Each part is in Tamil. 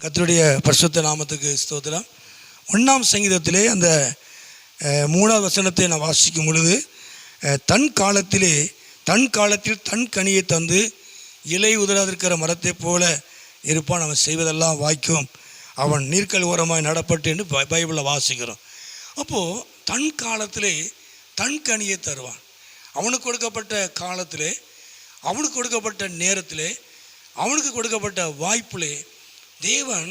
கர்த்தருடைய பரிசுத்த நாமத்துக்கு ஸ்தோத்திரம். 1ஆம் சங்கீதத்திலே அந்த 3வது வசனத்தை நான் வாசிக்கும் பொழுது, தன் காலத்தில் தன் கனியை தந்து இலை உதராதிருக்கிற மரத்தை போல இருப்பான், அவன் செய்வதெல்லாம் வாய்க்கும், அவன் நீர்க்கல் ஓரமாய் நடப்பட்டு என்று பைபிளில் வாசிக்கிறோம். அப்போது தன் காலத்திலே தன் கனியை தருவான். அவனுக்கு கொடுக்கப்பட்ட காலத்திலே, அவனுக்கு கொடுக்கப்பட்ட நேரத்திலே, அவனுக்கு கொடுக்கப்பட்ட வாய்ப்பிலே தேவன்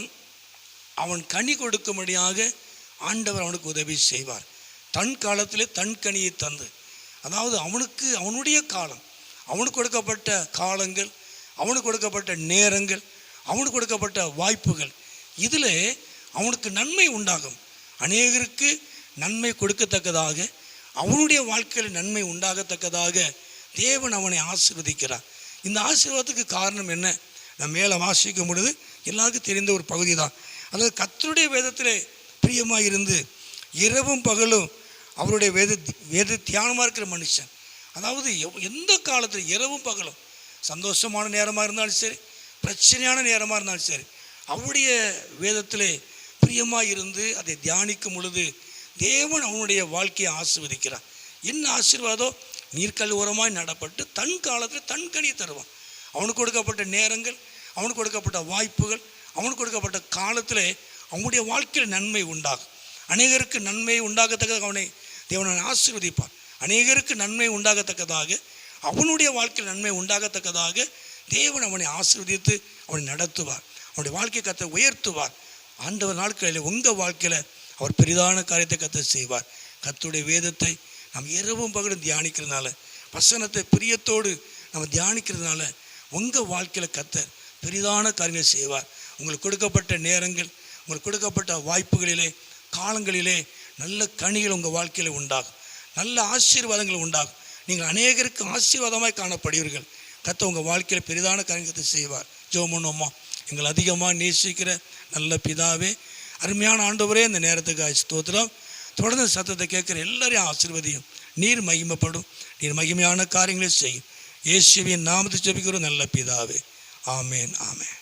அவன் கனி கொடுக்கும்படியாக ஆண்டவர் அவனுக்கு உதவி செய்வார். தன் காலத்திலே தன் கனியை தந்து, அதாவது அவனுடைய காலம், அவனுக்கு கொடுக்கப்பட்ட காலங்கள், அவனுக்கு கொடுக்கப்பட்ட நேரங்கள், அவனுக்கு கொடுக்கப்பட்ட வாய்ப்புகள், இதில் அவனுக்கு நன்மை உண்டாகும். அநேகருக்கு நன்மை கொடுக்கத்தக்கதாக, அவனுடைய வாழ்க்கையில் நன்மை உண்டாகத்தக்கதாக தேவன் அவனை ஆசீர்வதிக்கிறார். இந்த ஆசீர்வாதத்துக்கு காரணம் என்ன? நான் மேலே வாசிக்கும் பொழுது எல்லாருக்கும் தெரிந்த ஒரு பகுதி தான். அதாவது கர்த்தருடைய வேதத்திலே பிரியமாக இருந்து இரவும் பகலும் அவருடைய வேத தியானமாக இருக்கிற மனுஷன், அதாவது எந்த காலத்தில் இரவும் பகலும், சந்தோஷமான நேரமாக இருந்தாலும் சரி, பிரச்சனையான நேரமாக இருந்தாலும் சரி, அவருடைய வேதத்திலே பிரியமாக இருந்து அதை தியானிக்கும் பொழுது தேவன் அவனுடைய வாழ்க்கையை ஆசீர்வதிக்கிறார். என்ன ஆசீர்வாதம்? நீர்க்கல் ஓரமாய் நடப்பட்டு தன் காலத்தில் தன் கனியை தருவான். அவனுக்கு கொடுக்கப்பட்ட நேரங்கள், அவனுக்கு கொடுக்கப்பட்ட வாய்ப்புகள், அவனுக்கு கொடுக்கப்பட்ட காலத்தில் அவனுடைய வாழ்க்கையில் நன்மை உண்டாகும். அநேகருக்கு நன்மை உண்டாகத்தக்கதாக தேவனை ஆசீர்வதிப்பார். அநேகருக்கு நன்மை உண்டாகத்தக்கதாக, அவனுடைய வாழ்க்கையில் நன்மை உண்டாகத்தக்கதாக தேவன் அவனை ஆசீர்வதித்து அவனை நடத்துவார். அவனுடைய வாழ்க்கையை கர்த்தர் உயர்த்துவார். ஆண்டவர் நாட்களில் உங்கள் வாழ்க்கையில் அவர் பெரிதான காரியத்தை கர்த்தர் செய்வார். கர்த்தருடைய வேதத்தை நாம் இரவும் பகலும் தியானிக்கிறதுனால, வசனத்தை பிரியத்தோடு நம்ம தியானிக்கிறதுனால உங்கள் வாழ்க்கையில் கர்த்தர் பெரிதான காரியங்களை செய்வார். உங்களுக்கு கொடுக்கப்பட்ட நேரங்கள், உங்களுக்கு கொடுக்கப்பட்ட வாய்ப்புகளிலே, காலங்களிலே நல்ல கனிகள் உங்கள் வாழ்க்கையில் உண்டாகும், நல்ல ஆசீர்வாதங்கள் உண்டாகும். நீங்கள் அநேகருக்கு ஆசீர்வாதமாய் காணப்படுவீர்கள். கர்த்தர் உங்கள் வாழ்க்கையில் பெரிதான காரியத்தை செய்வார். ஜெபம் பண்ணுவோமா? எங்களை அதிகமாக நேசிக்கிற நல்ல பிதாவே, அருமையான ஆண்டவரே, இந்த நேரத்துக்கு ஸ்தோத்திரம். தொடர்ந்து சத்தத்தை கேட்குற எல்லாரையும் ஆசீர்வதியும். நீர் மகிமைப்படும், நீர் மகிமையான காரியங்களை செய்யும். இயேசுவின் நாமத்தை ஜெபிக்கிறோம் நல்ல பிதாவே. ஆமேன், ஆமேன்.